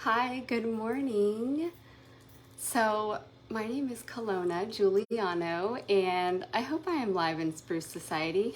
Hi, good morning. So, my name is Kelowna Giuliano, and I hope I am live in Spruce Society.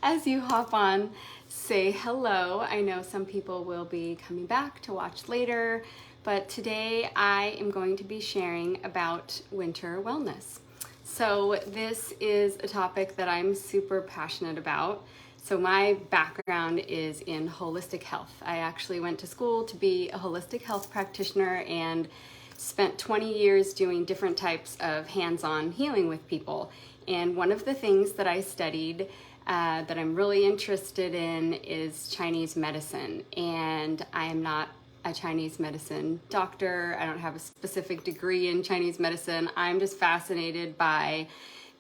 As you hop on, say hello. I know some people will be coming back to watch later, but today I am going to be sharing about winter wellness. So, this is a topic that I'm super passionate about. So my background is in holistic health. I actually went to school to be a holistic health practitioner and spent 20 years doing different types of hands-on healing with people. And one of the things that I studied that I'm really interested in is Chinese medicine. And I am not a Chinese medicine doctor. I don't have a specific degree in Chinese medicine. I'm just fascinated by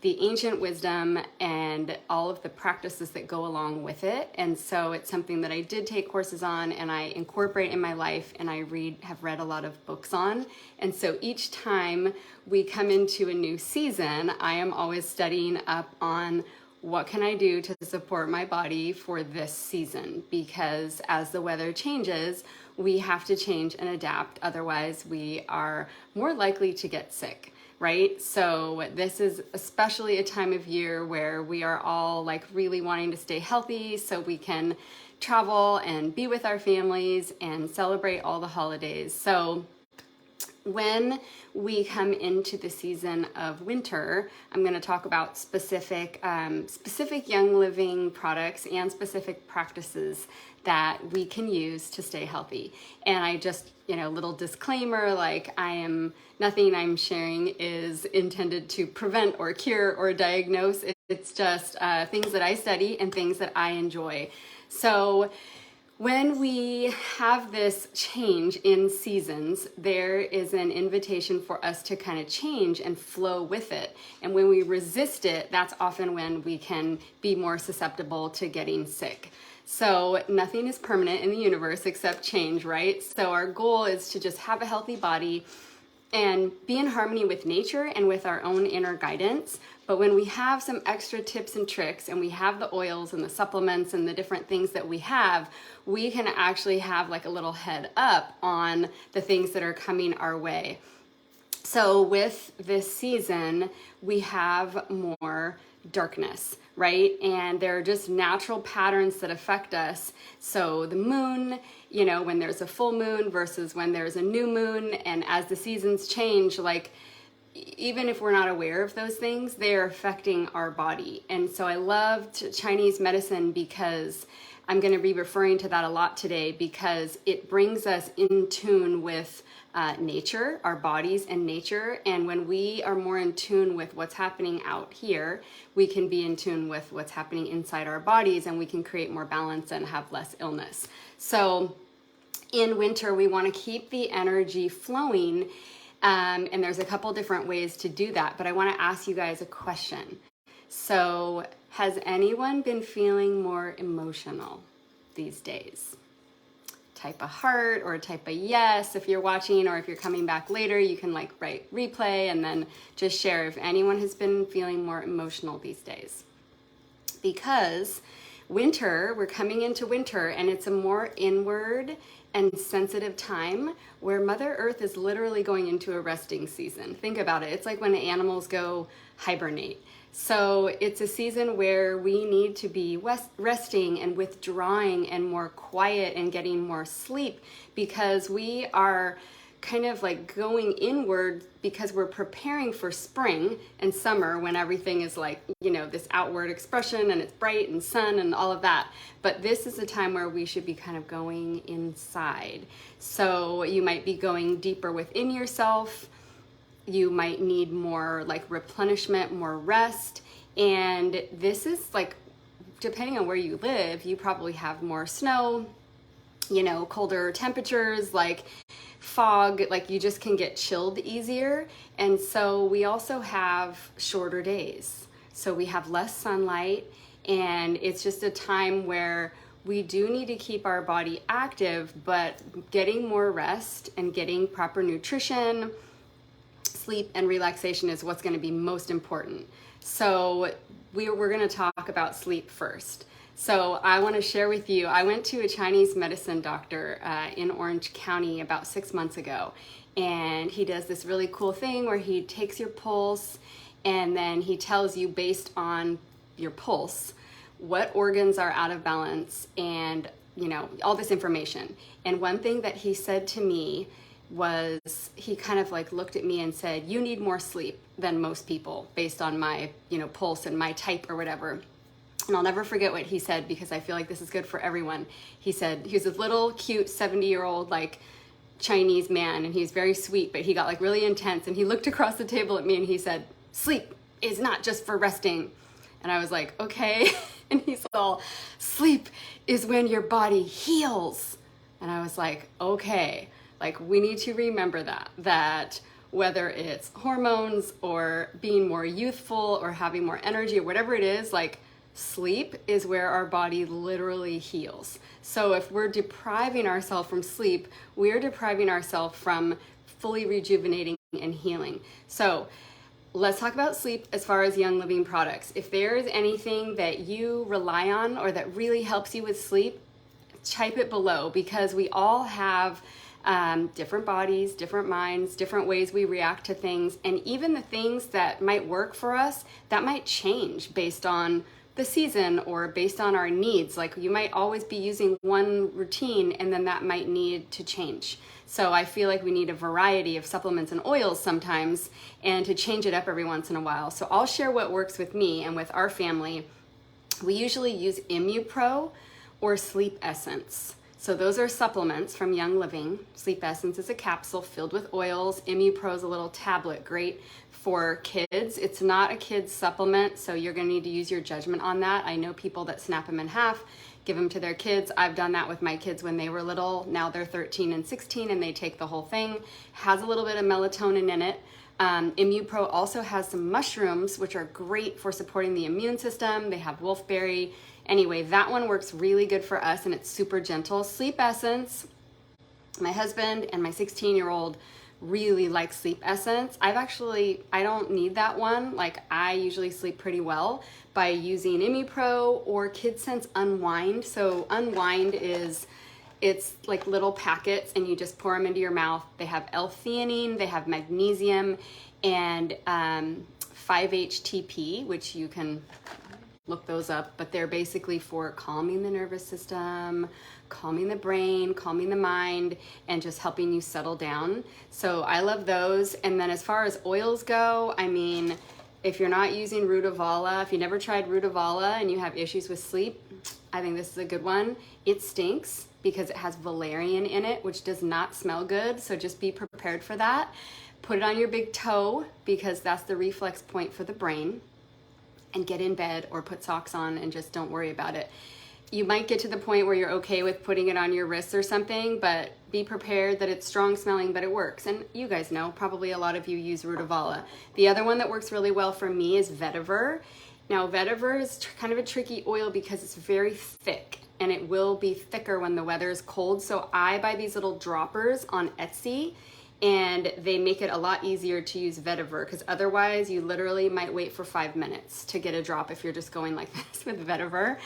the ancient wisdom and all of the practices that go along with it. And so it's something that I did take courses on and I incorporate in my life, and I have read a lot of books on. And so each time we come into a new season, I am always studying up on what can I do to support my body for this season, because as the weather changes, we have to change and adapt. Otherwise, we are more likely to get sick. Right? So this is especially a time of year where we are all like really wanting to stay healthy so we can travel and be with our families and celebrate all the holidays. So when we come into the season of winter, I'm going to talk about specific young living products and specific practices that we can use to stay healthy. And I just, little disclaimer, like nothing I'm sharing is intended to prevent or cure or diagnose. It's just things that I study and things that I enjoy. So when we have this change in seasons, there is an invitation for us to kind of change and flow with it. And when we resist it, that's often when we can be more susceptible to getting sick. So nothing is permanent in the universe except change, right? So our goal is to just have a healthy body and be in harmony with nature and with our own inner guidance. But when we have some extra tips and tricks and we have the oils and the supplements and the different things that we have, we can actually have like a little head up on the things that are coming our way. So with this season, we have more darkness, right? And there are just natural patterns that affect us. So the moon, when there's a full moon versus when there's a new moon, and as the seasons change, like even if we're not aware of those things, they're affecting our body. And so I loved Chinese medicine because I'm going to be referring to that a lot today, because it brings us in tune with nature, our bodies and nature. And when we are more in tune with what's happening out here, we can be in tune with what's happening inside our bodies, and we can create more balance and have less illness. So in winter, we want to keep the energy flowing. And there's a couple different ways to do that, but I want to ask you guys a question. So has anyone been feeling more emotional these days? Type a heart or type a yes if you're watching, or if you're coming back later, you can write replay and then just share if anyone has been feeling more emotional these days. Because we're coming into winter, and it's a more inward and sensitive time where Mother Earth is literally going into a resting season. Think about it. It's like when the animals go hibernate. So it's a season where we need to be resting and withdrawing and more quiet and getting more sleep, because we are kind of like going inward because we're preparing for spring and summer, when everything is this outward expression and it's bright and sun and all of that. But this is a time where we should be kind of going inside. So you might be going deeper within yourself. You might need more replenishment, more rest. And this is depending on where you live, you probably have more snow, colder temperatures, fog, you just can get chilled easier. And so we also have shorter days. So we have less sunlight, and it's just a time where we do need to keep our body active, but getting more rest and getting proper nutrition, sleep, and relaxation is what's going to be most important. So we're going to talk about sleep first. So I want to share with you, I went to a Chinese medicine doctor in Orange County about 6 months ago. And he does this really cool thing where he takes your pulse and then he tells you based on your pulse what organs are out of balance and, you know, all this information. And one thing that he said to me was, he kind of like looked at me and said, you need more sleep than most people based on my, you know, pulse and my type or whatever. And I'll never forget what he said because I feel like this is good for everyone. He said, he was a little cute 70-year-old like Chinese man and he's very sweet, but he got like really intense and he looked across the table at me and he said, sleep is not just for resting. And I was like, okay. And he's all, sleep is when your body heals. And I was like, okay, like we need to remember that whether it's hormones or being more youthful or having more energy or whatever it is, like sleep is where our body literally heals. So if we're depriving ourselves from sleep, we're depriving ourselves from fully rejuvenating and healing. So let's talk about sleep as far as Young Living products. If there is anything that you rely on or that really helps you with sleep, type it below, because we all have different bodies, different minds, different ways we react to things. And even the things that might work for us, that might change based on the season or based on our needs. Like you might always be using one routine and then that might need to change. So I feel like we need a variety of supplements and oils sometimes and to change it up every once in a while. So I'll share what works with me and with our family. We usually use ImmuPro or Sleep Essence. So those are supplements from Young Living. Sleep Essence is a capsule filled with oils. ImmuPro is a little tablet, great for kids. It's not a kid's supplement, so you're gonna need to use your judgment on that. I know people that snap them in half, give them to their kids. I've done that with my kids when they were little. Now they're 13 and 16 and they take the whole thing. Has a little bit of melatonin in it. ImmuPro also has some mushrooms, which are great for supporting the immune system. They have wolfberry. Anyway, that one works really good for us and it's super gentle. Sleep Essence, my husband and my 16-year-old really like Sleep Essence. I don't need that one. Like I usually sleep pretty well by using ImmuPro or KidSense Unwind. So Unwind it's like little packets and you just pour them into your mouth. They have L-theanine, they have magnesium and 5-HTP, which you can look those up, but they're basically for calming the nervous system, calming the brain, calming the mind, and just helping you settle down. So I love those. And then as far as oils go, I mean, if you're not using Rutavala, if you never tried Rutavala and you have issues with sleep, I think this is a good one. It stinks because it has valerian in it, which does not smell good. So just be prepared for that. Put it on your big toe because that's the reflex point for the brain. And get in bed or put socks on and just don't worry about it. You might get to the point where you're okay with putting it on your wrists or something, but be prepared that it's strong smelling, but it works. And you guys know, probably a lot of you use Rutavala. The other one that works really well for me is Vetiver. Now Vetiver is kind of a tricky oil because it's very thick and it will be thicker when the weather is cold. So I buy these little droppers on Etsy and they make it a lot easier to use Vetiver because otherwise you literally might wait for 5 minutes to get a drop if you're just going like this with Vetiver.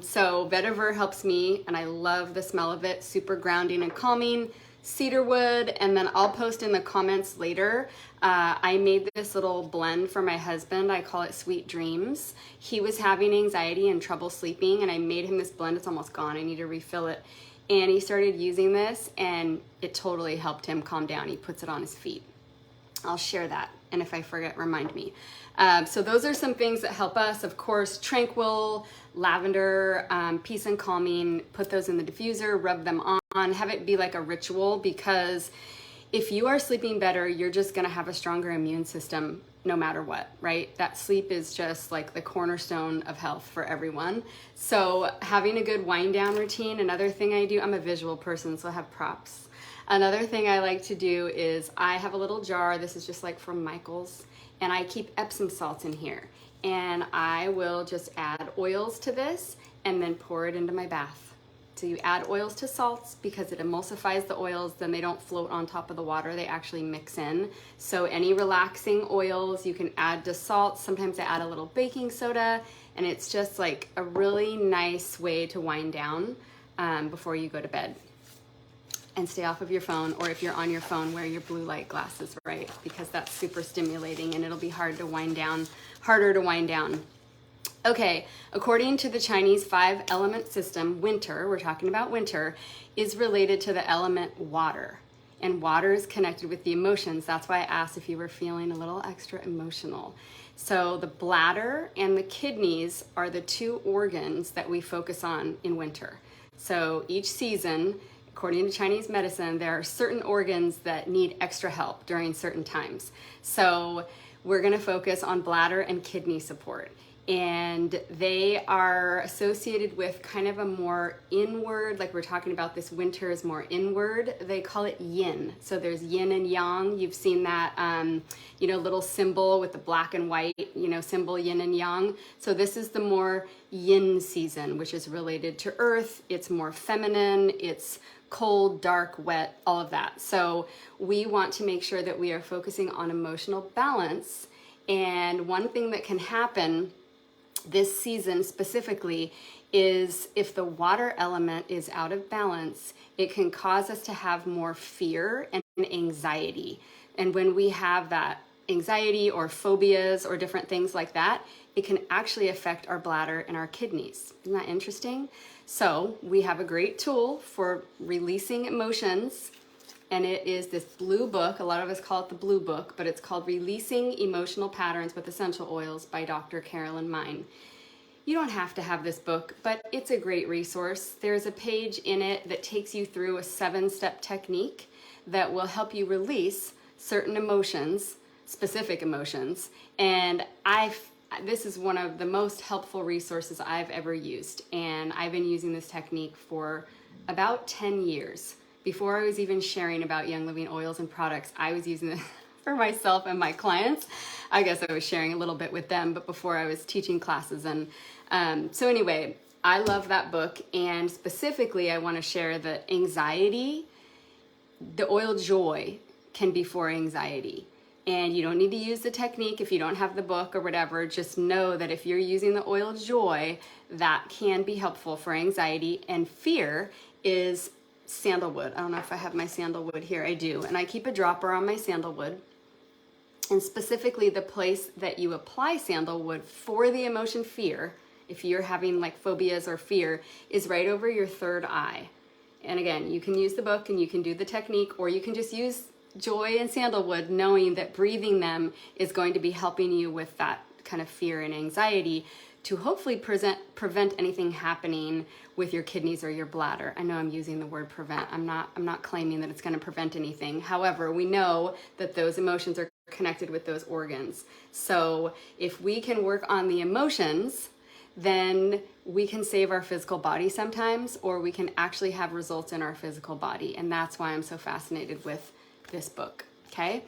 So Vetiver helps me and I love the smell of it, super grounding and calming. Cedarwood, and then I'll post in the comments later. I made this little blend for my husband. I call it Sweet Dreams. He was having anxiety and trouble sleeping and I made him this blend. It's almost gone, I need to refill it. And he started using this and it totally helped him calm down. He puts it on his feet. I'll share that. And if I forget, remind me. So those are some things that help us. Of course, Tranquil, lavender, peace and calming, put those in the diffuser, rub them on, have it be like a ritual because if you are sleeping better, you're just gonna have a stronger immune system no matter what, right? That sleep is just like the cornerstone of health for everyone. So having a good wind down routine, another thing I do, I'm a visual person, so I have props. Another thing I like to do is I have a little jar, this is just like from Michael's, and I keep Epsom salts in here. And I will just add oils to this and then pour it into my bath. So you add oils to salts because it emulsifies the oils, then they don't float on top of the water, they actually mix in. So any relaxing oils you can add to salt. Sometimes I add a little baking soda, and it's just like a really nice way to wind down before you go to bed. And stay off of your phone, or if you're on your phone, wear your blue light glasses, right? Because that's super stimulating and it'll be harder to wind down. Okay, according to the Chinese 5-element system, winter, we're talking about winter, is related to the element water. And water is connected with the emotions. That's why I asked if you were feeling a little extra emotional. So the bladder and the kidneys are the two organs that we focus on in winter. So each season, according to Chinese medicine, there are certain organs that need extra help during certain times. So we're gonna focus on bladder and kidney support. And they are associated with kind of a more inward, like we're talking about this winter is more inward. They call it yin. So there's yin and yang. You've seen that, little symbol with the black and white, symbol yin and yang. So this is the more yin season, which is related to earth. It's more feminine. It's cold, dark, wet, all of that. So we want to make sure that we are focusing on emotional balance. And one thing that can happen this season specifically is if the water element is out of balance, it can cause us to have more fear and anxiety. And when we have that anxiety or phobias or different things like that, it can actually affect our bladder and our kidneys. Isn't that interesting? So we have a great tool for releasing emotions, and it is this blue book. A lot of us call it the blue book, but it's called Releasing Emotional Patterns with Essential Oils by Dr. Carolyn Mine. You don't have to have this book, but it's a great resource. There's a page in it that takes you through a 7-step technique that will help you release certain emotions, specific emotions. And this is one of the most helpful resources I've ever used. And I've been using this technique for about 10 years. Before I was even sharing about Young Living oils and products, I was using it for myself and my clients. I guess I was sharing a little bit with them, but before I was teaching classes. And so anyway, I love that book. And specifically, I want to share that anxiety, the oil Joy can be for anxiety. And you don't need to use the technique if you don't have the book or whatever. Just know that if you're using the oil Joy, that can be helpful for anxiety. And fear is sandalwood. I don't know if I have my sandalwood here. I do. And I keep a dropper on my sandalwood. And specifically the place that you apply sandalwood for the emotion fear, if you're having like phobias or fear, is right over your third eye. And again, you can use the book and you can do the technique, or you can just use Joy and sandalwood, knowing that breathing them is going to be helping you with that kind of fear and anxiety to hopefully prevent anything happening with your kidneys or your bladder. I know I'm using the word prevent. I'm not claiming that it's going to prevent anything. However, we know that those emotions are connected with those organs. So if we can work on the emotions, then we can save our physical body sometimes, or we can actually have results in our physical body. And that's why I'm so fascinated with this book, okay?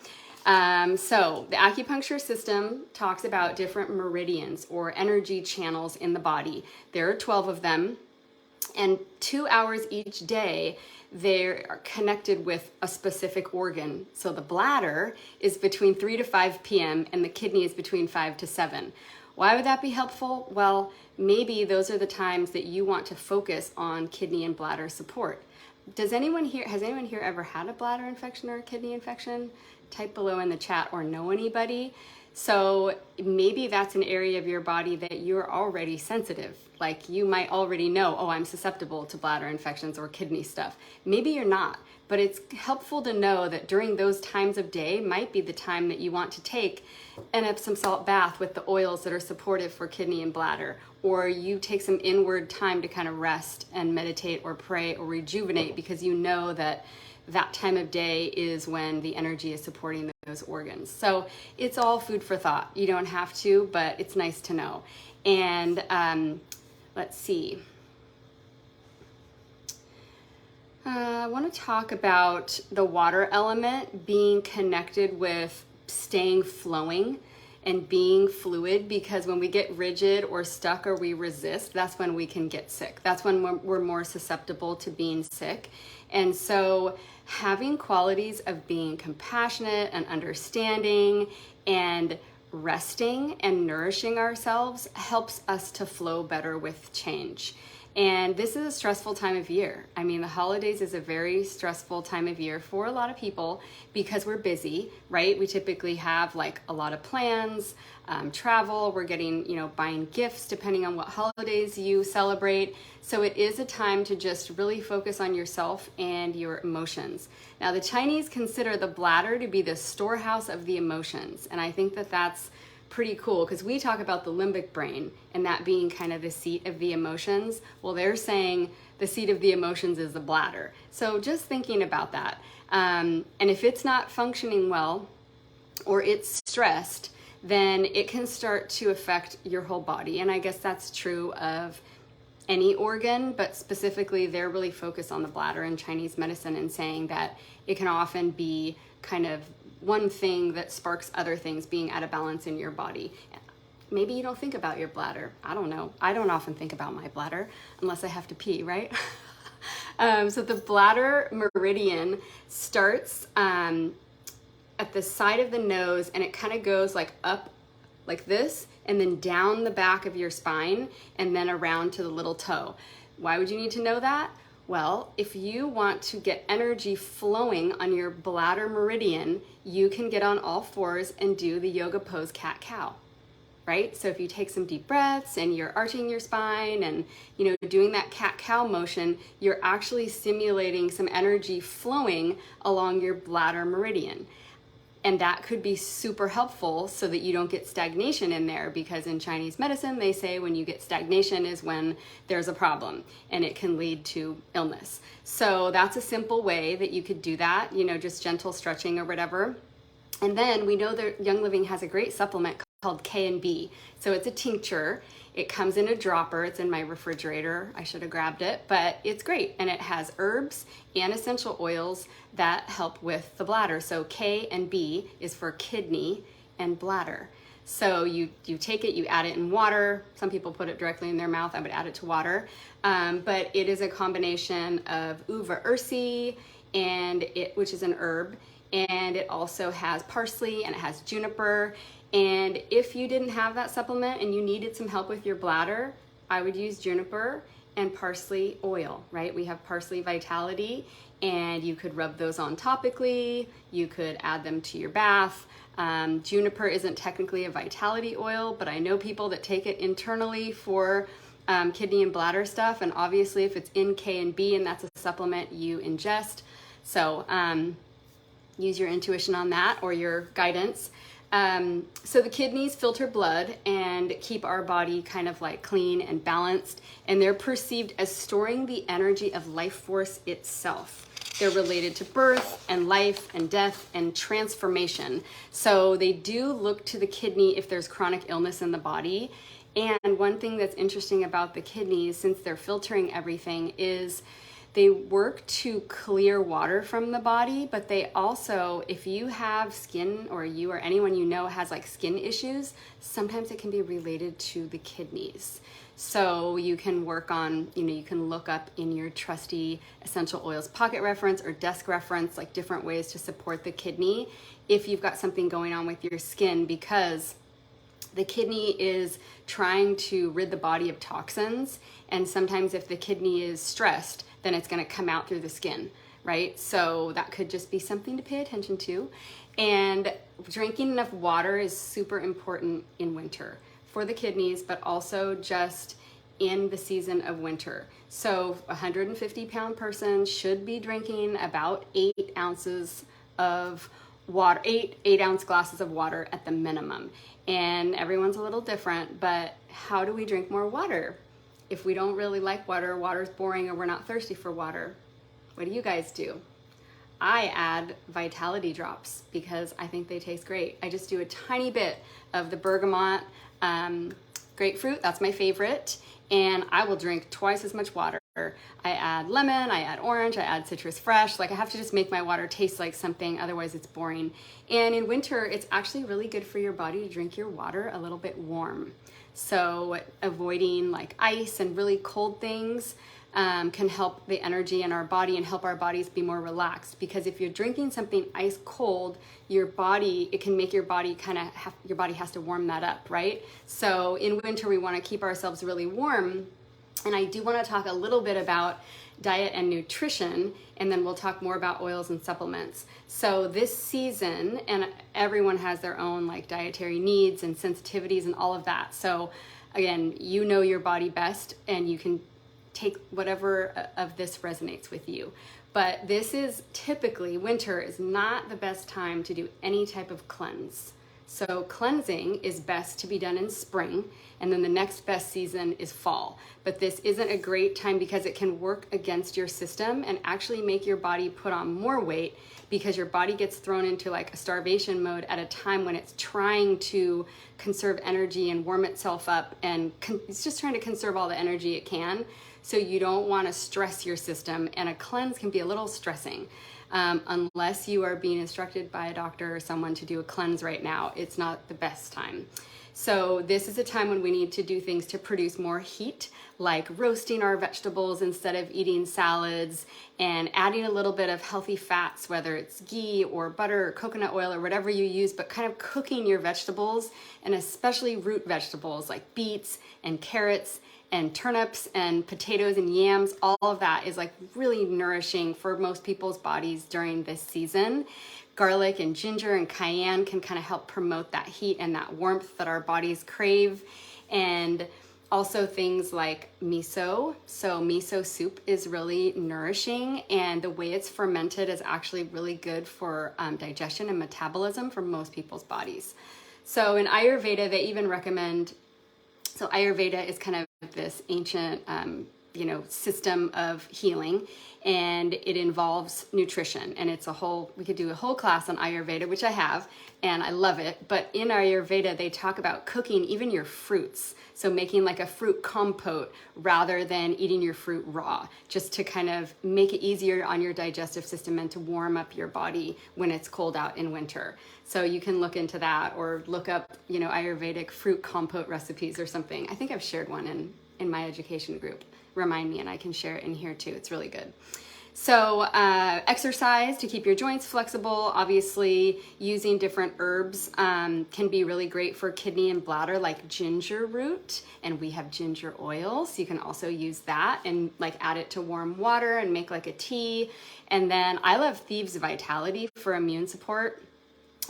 So the acupuncture system talks about different meridians or energy channels in the body. There are 12 of them, and 2 hours each day, they're connected with a specific organ. So the bladder is between 3 to 5 p.m. and the kidney is between 5 to 7. Why would that be helpful? Well, maybe those are the times that you want to focus on kidney and bladder support. Has anyone here ever had a bladder infection or a kidney infection? Type below in the chat or know anybody. So maybe that's an area of your body that you're already sensitive. Like you might already know, oh, I'm susceptible to bladder infections or kidney stuff. Maybe you're not, but it's helpful to know that during those times of day might be the time that you want to take an Epsom salt bath with the oils that are supportive for kidney and bladder, or you take some inward time to kind of rest and meditate or pray or rejuvenate, because you know that that time of day is when the energy is supporting those organs. So it's all food for thought. You don't have to, but it's nice to know. And let's see. I want to talk about the water element being connected with staying flowing. and being fluid, because when we get rigid or stuck or we resist, that's when we can get sick. That's when we're more susceptible to being sick. And so having qualities of being compassionate and understanding and resting and nourishing ourselves helps us to flow better with change. And this is a stressful time of year. I mean, the holidays is a very stressful time of year for a lot of people because we're busy, right? We typically have like a lot of plans, travel, we're getting, buying gifts depending on what holidays you celebrate. So it is a time to just really focus on yourself and your emotions. Now, the Chinese consider the bladder to be the storehouse of the emotions. And I think that that's pretty cool because we talk about the limbic brain and that being kind of the seat of the emotions. Well, they're saying the seat of the emotions is the bladder. So just thinking about that. And if it's not functioning well or it's stressed, then it can start to affect your whole body. And I guess that's true of any organ, but specifically they're really focused on the bladder in Chinese medicine and saying that it can often be kind of one thing that sparks other things being out of balance in your body. Maybe you don't think about your bladder. I don't know. I don't often think about my bladder unless I have to pee, right? So the bladder meridian starts at the side of the nose, and it kind of goes like up like this and then down the back of your spine and then around to the little toe. Why would you need to know that? Well, if you want to get energy flowing on your bladder meridian, you can get on all fours and do the yoga pose cat-cow, right? So if you take some deep breaths and you're arching your spine and, doing that cat-cow motion, you're actually stimulating some energy flowing along your bladder meridian. And that could be super helpful so that you don't get stagnation in there, because in Chinese medicine, they say when you get stagnation is when there's a problem and it can lead to illness. So that's a simple way that you could do that, just gentle stretching or whatever. And then we know that Young Living has a great supplement called K&B. So it's a tincture. It comes in a dropper. It's in my refrigerator. I should have grabbed it, but it's great. And it has herbs and essential oils that help with the bladder. So K and B is for kidney and bladder. So you take it, you add it in water. Some people put it directly in their mouth. I would add it to water. But it is a combination of uva ursi, which is an herb, and it also has parsley and it has juniper. And if you didn't have that supplement and you needed some help with your bladder, I would use juniper and parsley oil, right? We have Parsley Vitality, and you could rub those on topically. You could add them to your bath. Juniper isn't technically a vitality oil, but I know people that take it internally for kidney and bladder stuff. And obviously if it's in K and B and that's a supplement you ingest. So use your intuition on that or your guidance. So the kidneys filter blood and keep our body kind of like clean and balanced, and they're perceived as storing the energy of life force itself. They're related to birth and life and death and transformation. So they do look to the kidney if there's chronic illness in the body. And one thing that's interesting about the kidneys, since they're filtering everything, is they work to clear water from the body, but they also, if you have skin, or you or anyone you know has like skin issues, sometimes it can be related to the kidneys. So you can work on, you can look up in your trusty essential oils pocket reference or desk reference, like different ways to support the kidney if you've got something going on with your skin, because the kidney is trying to rid the body of toxins. And sometimes if the kidney is stressed, then it's going to come out through the skin, right? So that could just be something to pay attention to. And drinking enough water is super important in winter for the kidneys, but also just in the season of winter. So a 150-pound person should be drinking about 8 ounces of water, 8-ounce glasses of water at the minimum. And everyone's a little different, but how do we drink more water? If we don't really like water, water's boring, or we're not thirsty for water, what do you guys do? I add vitality drops because I think they taste great. I just do a tiny bit of the bergamot grapefruit, that's my favorite, and I will drink twice as much water. I add lemon, I add orange, I add citrus fresh. Like I have to just make my water taste like something, otherwise it's boring. And in winter, it's actually really good for your body to drink your water a little bit warm. So avoiding like ice and really cold things can help the energy in our body and help our bodies be more relaxed. Because if you're drinking something ice cold, your body, it can make your body your body has to warm that up, right? So in winter, we want to keep ourselves really warm. And I do want to talk a little bit about diet and nutrition, and then we'll talk more about oils and supplements. So this season, and everyone has their own like dietary needs and sensitivities and all of that. So again, you know your body best, and you can take whatever of this resonates with you. But this is typically, winter is not the best time to do any type of cleanse. So cleansing is best to be done in spring, and then the next best season is fall. But this isn't a great time because it can work against your system and actually make your body put on more weight, because your body gets thrown into like a starvation mode at a time when it's trying to conserve energy and warm itself up, and it's just trying to conserve all the energy it can. So you don't want to stress your system, and a cleanse can be a little stressing. Unless you are being instructed by a doctor or someone to do a cleanse right now, it's not the best time. So this is a time when we need to do things to produce more heat, like roasting our vegetables instead of eating salads, and adding a little bit of healthy fats, whether it's ghee or butter or coconut oil or whatever you use, but kind of cooking your vegetables, and especially root vegetables like beets and carrots and turnips and potatoes and yams. All of that is like really nourishing for most people's bodies during this season. Garlic and ginger and cayenne can kind of help promote that heat and that warmth that our bodies crave. And also things like miso. So miso soup is really nourishing, and the way it's fermented is actually really good for digestion and metabolism for most people's bodies. So in Ayurveda, they even recommend, so Ayurveda is kind of this ancient, system of healing, and it involves nutrition. And it's we could do a whole class on Ayurveda, which I have, and I love it. But in Ayurveda, they talk about cooking even your fruits. So making like a fruit compote rather than eating your fruit raw, just to kind of make it easier on your digestive system and to warm up your body when it's cold out in winter. So you can look into that, or look up, Ayurvedic fruit compote recipes or something. I think I've shared one in my education group. Remind me and I can share it in here too. It's really good. So exercise to keep your joints flexible. Obviously, using different herbs can be really great for kidney and bladder, like ginger root, and we have ginger oil, so you can also use that and like add it to warm water and make like a tea. And then I love Thieves Vitality for immune support.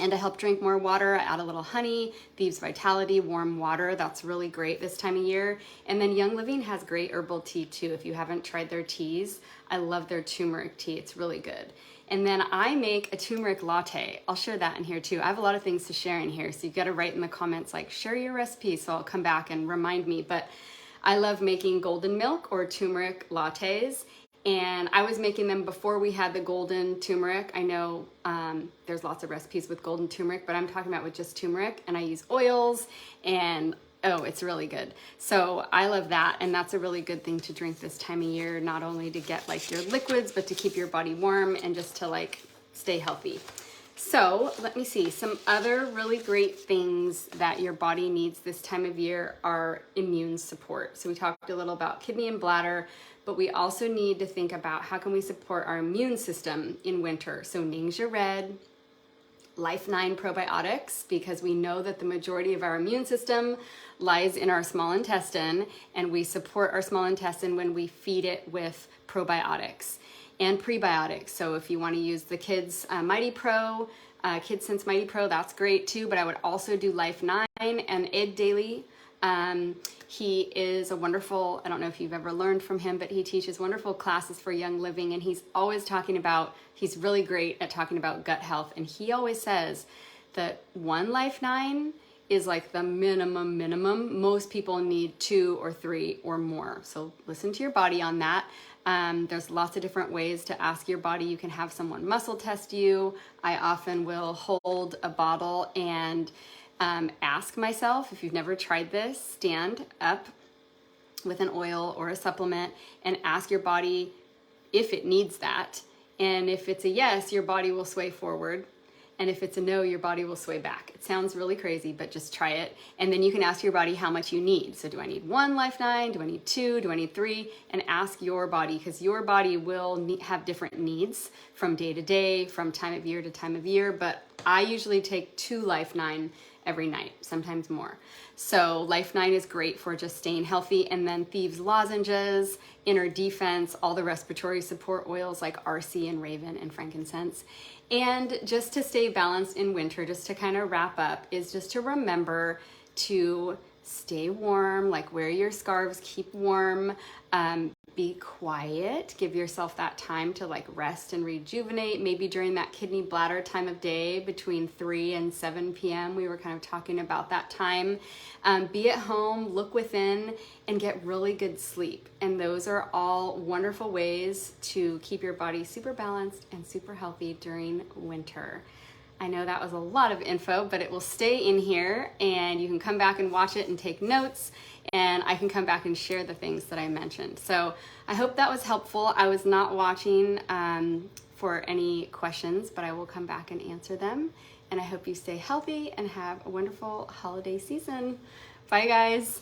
And to help drink more water, I add a little honey, Thieves Vitality, warm water. That's really great this time of year. And then Young Living has great herbal tea too. If you haven't tried their teas, I love their turmeric tea. It's really good. And then I make a turmeric latte. I'll share that in here too. I have a lot of things to share in here, so you've got to write in the comments like, share your recipe, so I'll come back and remind me. But I love making golden milk or turmeric lattes. And I was making them before we had the golden turmeric. I know there's lots of recipes with golden turmeric, but I'm talking about with just turmeric. And I use oils, and it's really good. So I love that. And that's a really good thing to drink this time of year, not only to get like your liquids, but to keep your body warm and just to like stay healthy. So let me see, some other really great things that your body needs this time of year are immune support. So we talked a little about kidney and bladder, but we also need to think about how can we support our immune system in winter. So Ningxia Red, Life9 probiotics, because we know that the majority of our immune system lies in our small intestine, and we support our small intestine when we feed it with probiotics and prebiotics. So if you want to use the Kids Mighty Pro, Kids Sense Mighty Pro, that's great too. But I would also do Life9 and Ed Daly. He is a wonderful, I don't know if you've ever learned from him, but he teaches wonderful classes for Young Living, and he's always he's really great at talking about gut health. And he always says that one Life9 is like the minimum. Most people need 2 or 3 or more. So listen to your body on that. There's lots of different ways to ask your body. You can have someone muscle test you. I often will hold a bottle and ask myself, if you've never tried this, stand up with an oil or a supplement and ask your body if it needs that. And if it's a yes, your body will sway forward. And if it's a no, your body will sway back. It sounds really crazy, but just try it. And then you can ask your body how much you need. So do I need 1 Life9? Do I need 2? Do I need 3? And ask your body, because your body will have different needs from day to day, from time of year to time of year. But I usually take 2 Life9 every night, sometimes more. So Life9 is great for just staying healthy. And then Thieves lozenges, Inner Defense, all the respiratory support oils like RC and Raven and frankincense. And just to stay balanced in winter, just to kind of wrap up, is just to remember to stay warm, like wear your scarves, keep warm, be quiet, give yourself that time to like rest and rejuvenate. Maybe during that kidney bladder time of day between 3 and 7 p.m. We were kind of talking about that time. Be at home, look within, and get really good sleep. And those are all wonderful ways to keep your body super balanced and super healthy during winter. I know that was a lot of info, but it will stay in here and you can come back and watch it and take notes, and I can come back and share the things that I mentioned. So I hope that was helpful. I was not watching for any questions, but I will come back and answer them. And I hope you stay healthy and have a wonderful holiday season. Bye, guys.